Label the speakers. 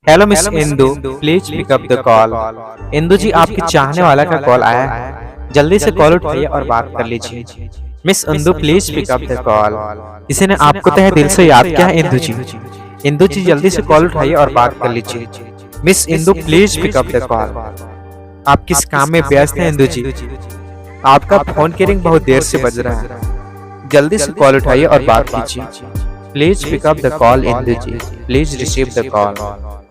Speaker 1: Hello miss Indu, please pick up the call. Indu ji, आपके चाहने वाला का कॉल आया है, जल्दी से कॉल उठाइए और बात कर लीजिए। Miss Indu, please pick up the call. किसी ने आपको तहे दिल से याद किया है इंदु जी। इंदु जी, जल्दी से कॉल उठाइए और बात कर लीजिए। Miss Indu, please pick up the call. आप किस काम में व्यस्त हैं इंदु जी? आपका फोन की रिंग बहुत देर से बज रहा है, जल्दी से कॉल उठाइए और बात कीजिए। Please pick up the call Indu ji, please receive the call.